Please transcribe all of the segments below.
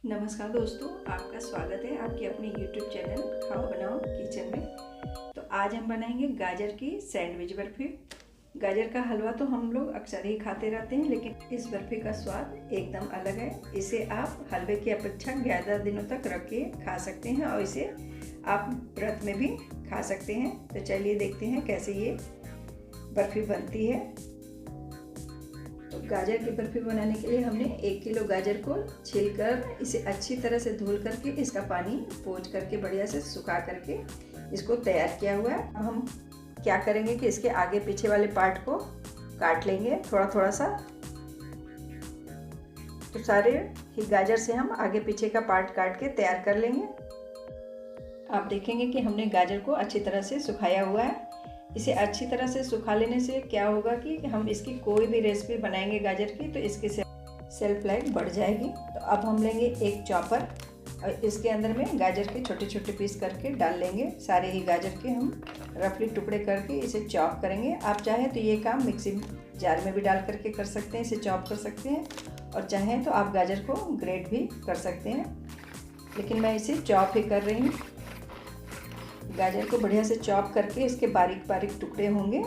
नमस्कार दोस्तों, आपका स्वागत है आपके अपने YouTube चैनल खाओ बनाओ किचन में। तो आज हम बनाएंगे गाजर की सैंडविच बर्फ़ी। गाजर का हलवा तो हम लोग अक्सर ही खाते रहते हैं, लेकिन इस बर्फ़ी का स्वाद एकदम अलग है। इसे आप हलवे की अपेक्षा ज़्यादा दिनों तक रख के खा सकते हैं और इसे आप व्रत में भी खा सकते हैं। तो चलिए देखते हैं कैसे ये बर्फ़ी बनती है। तो गाजर की बर्फ़ी बनाने के लिए हमने 1 किलो गाजर को छीलकर इसे अच्छी तरह से धुल करके इसका पानी पोंछ करके बढ़िया से सुखा करके इसको तैयार किया हुआ है। अब हम क्या करेंगे कि इसके आगे पीछे वाले पार्ट को काट लेंगे थोड़ा थोड़ा सा। तो सारे ही गाजर से हम आगे पीछे का पार्ट काट के तैयार कर लेंगे। आप देखेंगे कि हमने गाजर को अच्छी तरह से सुखाया हुआ है। इसे अच्छी तरह से सुखा लेने से क्या होगा कि हम इसकी कोई भी रेसिपी बनाएंगे गाजर की तो इसकी सेल्फ लाइफ बढ़ जाएगी। तो अब हम लेंगे एक चॉपर और इसके अंदर में गाजर के छोटे छोटे पीस करके डाल लेंगे। सारे ही गाजर के हम रफली टुकड़े करके इसे चॉप करेंगे। आप चाहें तो ये काम मिक्सी जार में भी डाल करके कर सकते हैं, इसे चॉप कर सकते हैं, और चाहें तो आप गाजर को ग्रेट भी कर सकते हैं, लेकिन मैं इसे चॉप ही कर रही हूँ। गाजर को बढ़िया से चॉप करके इसके बारीक बारीक टुकड़े होंगे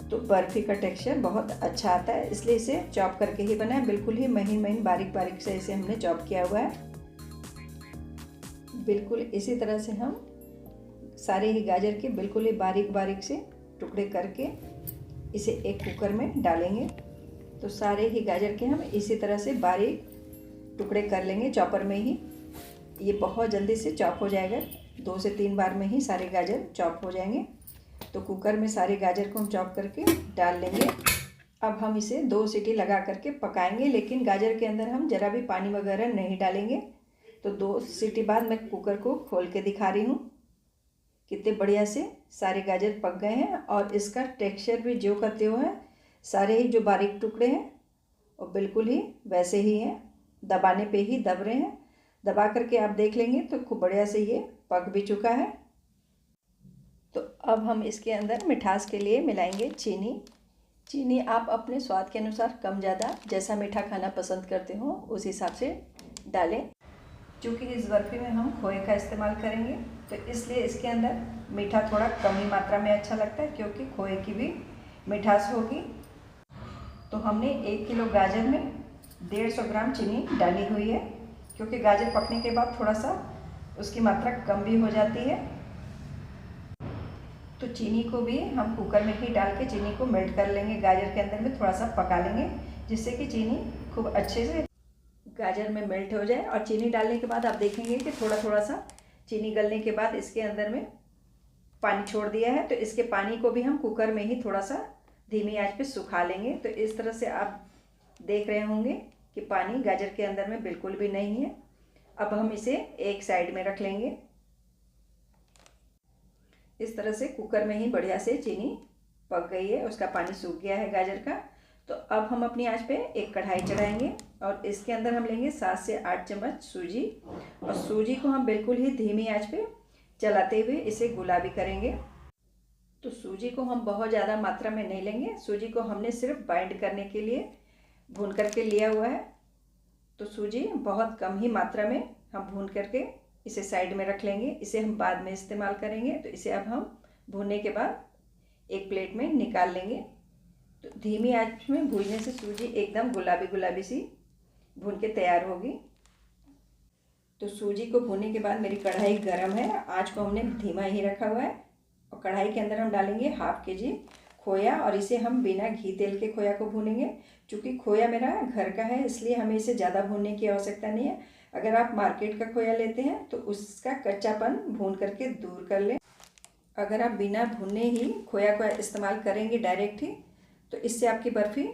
तो बर्फ़ी का टेक्सचर बहुत अच्छा आता है, इसलिए इसे चॉप करके ही बनाएं। बिल्कुल ही महीन महीन बारीक बारीक से इसे हमने चॉप किया हुआ है। बिल्कुल इसी तरह से हम सारे ही गाजर के बिल्कुल ही बारीक बारीक से टुकड़े करके इसे एक कुकर में डालेंगे। तो सारे ही गाजर के हम इसी तरह से बारीक टुकड़े कर लेंगे चॉपर में ही। ये बहुत जल्दी से चॉप हो जाएगा, 2 से 3 बार में ही सारे गाजर चॉप हो जाएंगे। तो कुकर में सारे गाजर को हम चॉप करके डाल लेंगे। अब हम इसे 2 सीटी लगा करके पकाएंगे, लेकिन गाजर के अंदर हम ज़रा भी पानी वगैरह नहीं डालेंगे। तो 2 सीटी बाद मैं कुकर को खोल के दिखा रही हूँ कितने बढ़िया से सारे गाजर पक गए हैं, और इसका टेक्सचर भी जो का त्यों है। सारे ही जो बारीक टुकड़े हैं वो बिल्कुल ही वैसे ही हैं, दबाने पे ही दब रहे हैं। दबा करके आप देख लेंगे तो खूब बढ़िया से ये पक भी चुका है। तो अब हम इसके अंदर मिठास के लिए मिलाएंगे चीनी। चीनी आप अपने स्वाद के अनुसार कम ज़्यादा जैसा मीठा खाना पसंद करते हो उस हिसाब से डालें। क्योंकि इस बर्फ़ी में हम खोए का इस्तेमाल करेंगे तो इसलिए इसके अंदर मीठा थोड़ा कम ही मात्रा में अच्छा लगता है, क्योंकि खोए की भी मिठास होगी। तो हमने 1 किलो गाजर में 150 ग्राम चीनी डाली हुई है, क्योंकि गाजर पकने के बाद थोड़ा सा उसकी मात्रा कम भी हो जाती है। तो चीनी को भी हम कुकर में ही डाल के चीनी को मेल्ट कर लेंगे, गाजर के अंदर में थोड़ा सा पका लेंगे, जिससे कि चीनी खूब अच्छे से गाजर में मेल्ट हो जाए। और चीनी डालने के बाद आप देखेंगे कि थोड़ा थोड़ा सा चीनी गलने के बाद इसके अंदर में पानी छोड़ दिया है। तो इसके पानी को भी हम कुकर में ही थोड़ा सा धीमी आंच पे सुखा लेंगे। तो इस तरह से आप देख रहे होंगे कि पानी गाजर के अंदर में बिल्कुल भी नहीं है। अब हम इसे एक साइड में रख लेंगे। इस तरह से कुकर में ही बढ़िया से चीनी पक गई है, उसका पानी सूख गया है गाजर का। तो अब हम अपनी आंच पे एक कढ़ाई चढ़ाएंगे और इसके अंदर हम लेंगे 7 से 8 चम्मच सूजी, और सूजी को हम बिल्कुल ही धीमी आंच पे चलाते हुए इसे गुलाबी करेंगे। तो सूजी को हम बहुत ज़्यादा मात्रा में नहीं लेंगे, सूजी को हमने सिर्फ बाइंड करने के लिए भून करके लिया हुआ है। तो सूजी बहुत कम ही मात्रा में हम भून करके इसे साइड में रख लेंगे, इसे हम बाद में इस्तेमाल करेंगे। तो इसे अब हम भूनने के बाद एक प्लेट में निकाल लेंगे। तो धीमी आंच में भूनने से सूजी एकदम गुलाबी गुलाबी सी भून के तैयार होगी। तो सूजी को भूनने के बाद मेरी कढ़ाई गर्म है, आंच को हमने धीमा ही रखा हुआ है, और कढ़ाई के अंदर हम डालेंगे 1/2 kg खोया, और इसे हम बिना घी तेल के खोया को भूनेंगे। चूँकि खोया मेरा घर का है इसलिए हमें इसे ज़्यादा भूनने की आवश्यकता नहीं है। अगर आप मार्केट का खोया लेते हैं तो उसका कच्चापन भून करके दूर कर लें। अगर आप बिना भुने ही खोया का इस्तेमाल करेंगे डायरेक्ट ही, तो इससे आपकी बर्फ़ी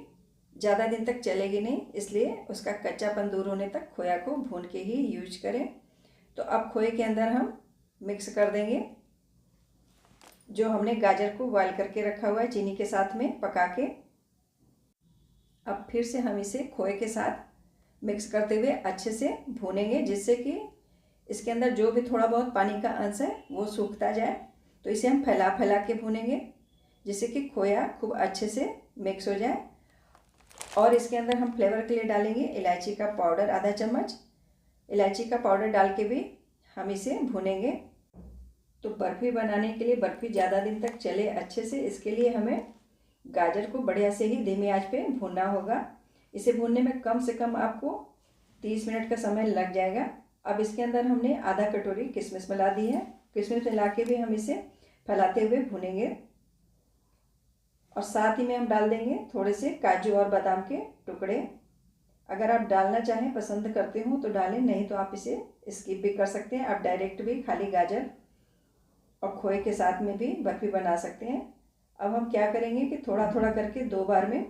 ज़्यादा दिन तक चलेगी नहीं, इसलिए उसका कच्चापन दूर होने तक खोया को भून के ही यूज करें। तो अब खोए के अंदर हम मिक्स कर देंगे जो हमने गाजर को बॉयल करके रखा हुआ है चीनी के साथ में पका के। अब फिर से हम इसे खोए के साथ मिक्स करते हुए अच्छे से भूनेंगे, जिससे कि इसके अंदर जो भी थोड़ा बहुत पानी का अंश है वो सूखता जाए। तो इसे हम फैला फैला के भूनेंगे, जिससे कि खोया खूब अच्छे से मिक्स हो जाए। और इसके अंदर हम फ्लेवर के लिए डालेंगे इलायची का पाउडर आधा चम्मच, इलायची का पाउडर डाल के भी हम इसे भूनेंगे। तो बर्फ़ी बनाने के लिए, बर्फ़ी ज़्यादा दिन तक चले अच्छे से, इसके लिए हमें गाजर को बढ़िया से ही धीमी आंच पे भूनना होगा। इसे भूनने में कम से कम आपको 30 मिनट का समय लग जाएगा। अब इसके अंदर हमने आधा कटोरी किशमिश मिला दी है। किशमिश मिला के भी हम इसे फैलाते हुए भूनेंगे और साथ ही में हम डाल देंगे थोड़े से काजू और बादाम के टुकड़े। अगर आप डालना चाहें, पसंद करते हो तो डालें, नहीं तो आप इसे स्किप भी कर सकते हैं। आप डायरेक्ट भी खाली गाजर और खोए के साथ में भी बर्फ़ी बना सकते हैं। अब हम क्या करेंगे कि थोड़ा थोड़ा करके 2 बार में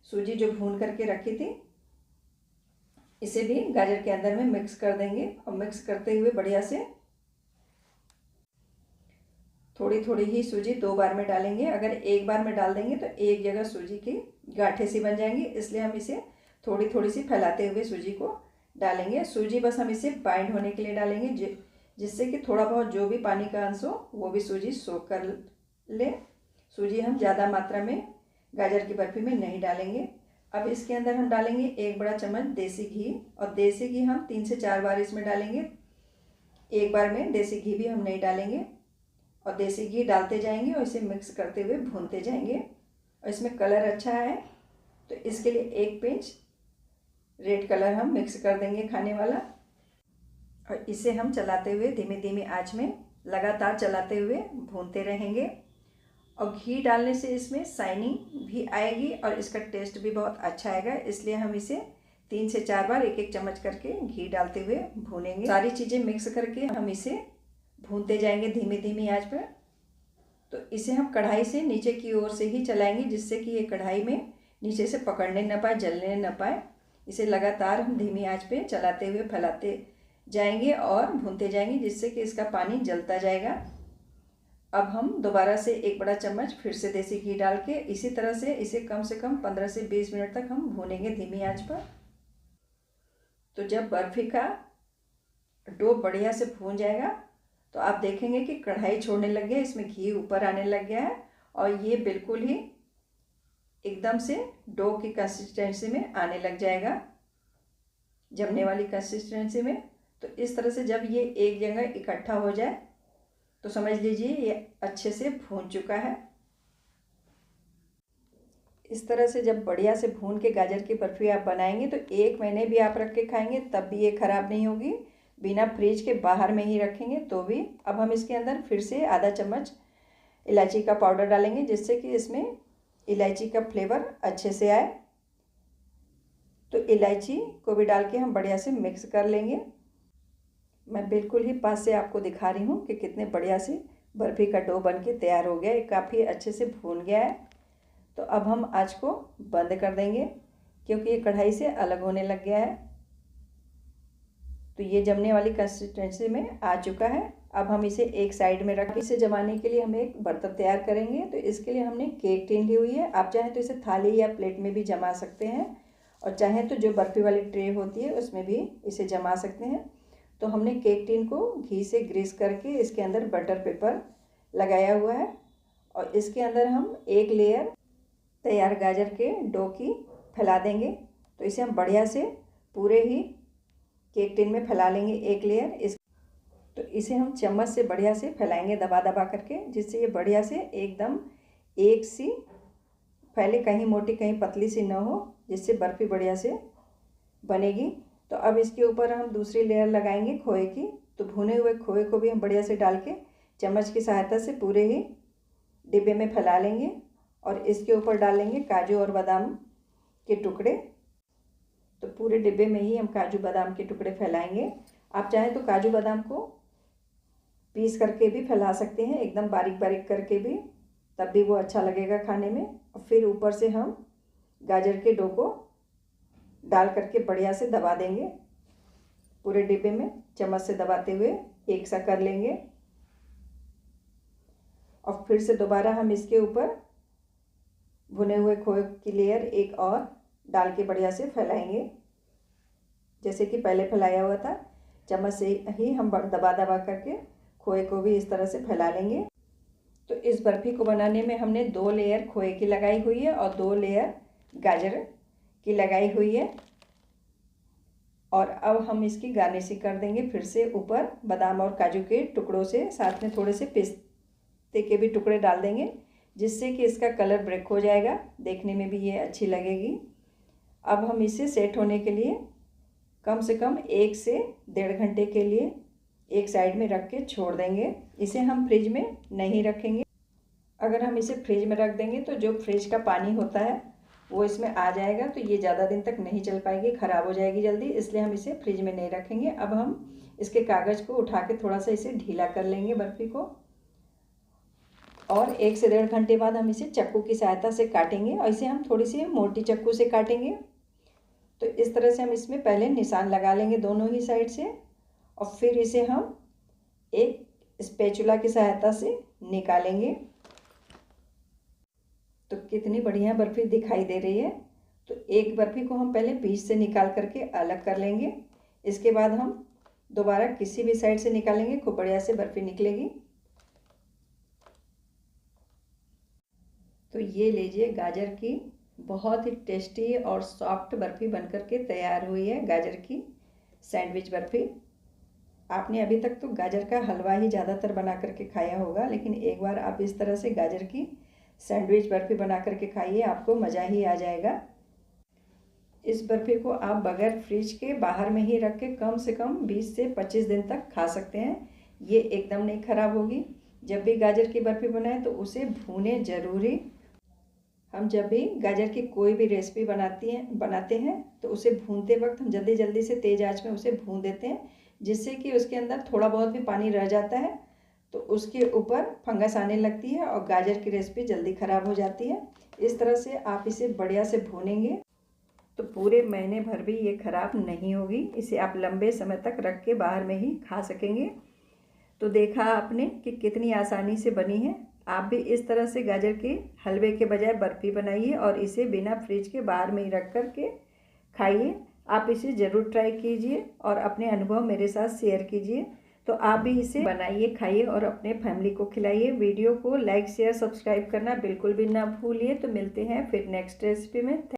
सूजी जो भून करके रखी थी इसे भी गाजर के अंदर में मिक्स कर देंगे और मिक्स करते हुए बढ़िया से थोड़ी थोड़ी ही सूजी 2 बार में डालेंगे। अगर एक बार में डाल देंगे तो एक जगह सूजी की गांठें सी बन जाएंगी, इसलिए हम इसे थोड़ी थोड़ी सी फैलाते हुए सूजी को डालेंगे। सूजी बस हम इसे बाइंड होने के लिए डालेंगे, जिससे कि थोड़ा बहुत जो भी पानी का अंश हो वो भी सूजी सोख कर ले। सूजी हम ज़्यादा मात्रा में गाजर की बर्फ़ी में नहीं डालेंगे। अब इसके अंदर हम डालेंगे 1 बड़ा चम्मच देसी घी, और देसी घी हम 3 से 4 बार इसमें डालेंगे, एक बार में देसी घी भी हम नहीं डालेंगे। और देसी घी डालते जाएंगे और इसे मिक्स करते हुए भूनते जाएंगे। और इसमें कलर अच्छा है तो इसके लिए 1 पिंच रेड कलर हम मिक्स कर देंगे खाने वाला। और इसे हम चलाते हुए धीमी धीमी आंच में लगातार चलाते हुए भूनते रहेंगे। और घी डालने से इसमें शाइनिंग भी आएगी और इसका टेस्ट भी बहुत अच्छा आएगा, इसलिए हम इसे 3 से 4 बार 1-1 चम्मच करके घी डालते हुए भूनेंगे। सारी चीज़ें मिक्स करके हम इसे भूनते जाएंगे धीमी धीमी आंच पर। तो इसे हम कढ़ाई से नीचे की ओर से ही चलाएंगे, जिससे कि ये कढ़ाई में नीचे से पकड़ने न पाए, जलने न पाए। इसे लगातार हम धीमी आंच पे चलाते हुए फैलाते जाएंगे और भूनते जाएंगे, जिससे कि इसका पानी जलता जाएगा। अब हम दोबारा से 1 बड़ा चम्मच फिर से देसी घी डाल के इसी तरह से इसे कम से कम 15 से 20 मिनट तक हम भूनेंगे धीमी आंच पर। तो जब बर्फ़ी का डो बढ़िया से भून जाएगा तो आप देखेंगे कि कढ़ाई छोड़ने लग गया, इसमें घी ऊपर आने लग गया है और ये बिल्कुल ही एकदम से डो की कंसिस्टेंसी में आने लग जाएगा, जमने वाली कंसिस्टेंसी में। तो इस तरह से जब ये एक जगह इकट्ठा हो जाए तो समझ लीजिए ये अच्छे से भून चुका है। इस तरह से जब बढ़िया से भून के गाजर की बर्फ़ी आप बनाएंगे तो 1 महीने भी आप रख के खाएंगे तब भी ये ख़राब नहीं होगी, बिना फ्रिज के बाहर में ही रखेंगे तो भी। अब हम इसके अंदर फिर से आधा चम्मच इलायची का पाउडर डालेंगे, जिससे कि इसमें इलायची का फ्लेवर अच्छे से आए। तो इलायची को भी डाल के हम बढ़िया से मिक्स कर लेंगे। मैं बिल्कुल ही पास से आपको दिखा रही हूँ कि कितने बढ़िया से बर्फ़ी का डो बन के तैयार हो गया है, काफ़ी अच्छे से भून गया है। तो अब हम आँच को बंद कर देंगे क्योंकि ये कढ़ाई से अलग होने लग गया है। तो ये जमने वाली कंसिस्टेंसी में आ चुका है। अब हम इसे एक साइड में रख, इसे जमाने के लिए हम एक बर्तन तैयार करेंगे। तो इसके लिए हमने केक टिन ली हुई है, आप चाहें तो इसे थाली या प्लेट में भी जमा सकते हैं, और चाहें तो जो बर्फ़ी वाली ट्रे होती है उसमें भी इसे जमा सकते हैं। तो हमने केक टिन को घी से ग्रीस करके इसके अंदर बटर पेपर लगाया हुआ है और इसके अंदर हम एक लेयर तैयार गाजर के डो की फैला देंगे। तो इसे हम बढ़िया से पूरे ही केक टिन में फैला लेंगे एक लेयर। तो इसे हम चम्मच से बढ़िया से फैलाएंगे दबा दबा करके, जिससे ये बढ़िया से एकदम एक सी फैले, कहीं मोटी कहीं पतली सी ना हो, जिससे बर्फ़ी बढ़िया से बनेगी। तो अब इसके ऊपर हम दूसरी लेयर लगाएंगे खोए की। तो भुने हुए खोए को भी हम बढ़िया से डाल के चम्मच की सहायता से पूरे ही डिब्बे में फैला लेंगे और इसके ऊपर डालेंगे काजू और बादाम के टुकड़े। तो पूरे डिब्बे में ही हम काजू बादाम के टुकड़े फैलाएंगे। आप चाहें तो काजू बादाम को पीस करके भी फैला सकते हैं, एकदम बारीक बारीक करके भी, तब भी वो अच्छा लगेगा खाने में। और फिर ऊपर से हम गाजर के डो को डाल करके बढ़िया से दबा देंगे, पूरे डिब्बे में चम्मच से दबाते हुए एक सा कर लेंगे। और फिर से दोबारा हम इसके ऊपर भुने हुए खोए की लेयर एक और डाल के बढ़िया से फैलाएंगे, जैसे कि पहले फैलाया हुआ था। चम्मच से ही हम दबा दबा करके खोए को भी इस तरह से फैला लेंगे। तो इस बर्फ़ी को बनाने में हमने 2 लेयर खोए की लगाई हुई है और 2 लेयर गाजर की लगाई हुई है। और अब हम इसकी गार्निशिंग कर देंगे फिर से ऊपर बादाम और काजू के टुकड़ों से, साथ में थोड़े से पिस्ते के भी टुकड़े डाल देंगे, जिससे कि इसका कलर ब्रेक हो जाएगा, देखने में भी ये अच्छी लगेगी। अब हम इसे सेट होने के लिए कम से कम 1 से 1.5 घंटे के लिए एक साइड में रख के छोड़ देंगे। इसे हम फ्रिज में नहीं रखेंगे। अगर हम इसे फ्रिज में रख देंगे तो जो फ्रिज का पानी होता है वो इसमें आ जाएगा, तो ये ज़्यादा दिन तक नहीं चल पाएगी, ख़राब हो जाएगी जल्दी, इसलिए हम इसे फ्रिज में नहीं रखेंगे। अब हम इसके कागज़ को उठा के थोड़ा सा इसे ढीला कर लेंगे बर्फ़ी को, और 1 से 1.5 घंटे बाद हम इसे चाकू की सहायता से काटेंगे, और इसे हम थोड़ी सी मोटी चाकू से काटेंगे। तो इस तरह से हम इसमें पहले निशान लगा लेंगे दोनों ही साइड से, और फिर इसे हम एक स्पैचुला की सहायता से निकालेंगे। तो कितनी बढ़िया बर्फ़ी दिखाई दे रही है। तो एक बर्फ़ी को हम पहले बीच से निकाल करके अलग कर लेंगे, इसके बाद हम दोबारा किसी भी साइड से निकालेंगे, खूब बढ़िया से बर्फ़ी निकलेगी। तो ये लीजिए, गाजर की बहुत ही टेस्टी और सॉफ्ट बर्फ़ी बनकर के तैयार हुई है, गाजर की सैंडविच बर्फ़ी। आपने अभी तक तो गाजर का हलवा ही ज़्यादातर बना करके खाया होगा, लेकिन एक बार आप इस तरह से गाजर की सैंडविच बर्फ़ी बना करके खाइए, आपको मज़ा ही आ जाएगा। इस बर्फ़ी को आप बगैर फ्रिज के बाहर में ही रख के कम से कम 20 से 25 दिन तक खा सकते हैं, ये एकदम नहीं ख़राब होगी। जब भी गाजर की बर्फ़ी बनाएं तो उसे भूनें ज़रूरी। हम जब भी गाजर की कोई भी रेसिपी बनाते हैं तो उसे भूनते वक्त हम जल्दी जल्दी से तेज़ आंच में उसे भून देते हैं, जिससे कि उसके अंदर थोड़ा बहुत भी पानी रह जाता है तो उसके ऊपर फंगस आने लगती है और गाजर की रेसिपी जल्दी ख़राब हो जाती है। इस तरह से आप इसे बढ़िया से भूनेंगे तो पूरे महीने भर भी ये ख़राब नहीं होगी। इसे आप लंबे समय तक रख के बाहर में ही खा सकेंगे। तो देखा आपने कि कितनी आसानी से बनी है। आप भी इस तरह से गाजर के हलवे के बजाय बर्फ़ी बनाइए और इसे बिना फ्रिज के बाहर में ही रख कर के खाइए। आप इसे ज़रूर ट्राई कीजिए और अपने अनुभव मेरे साथ शेयर कीजिए। तो आप भी इसे बनाइए, खाइए और अपने फैमिली को खिलाइए। वीडियो को लाइक शेयर सब्सक्राइब करना बिल्कुल भी ना भूलिए। तो मिलते हैं फिर नेक्स्ट रेसिपी में।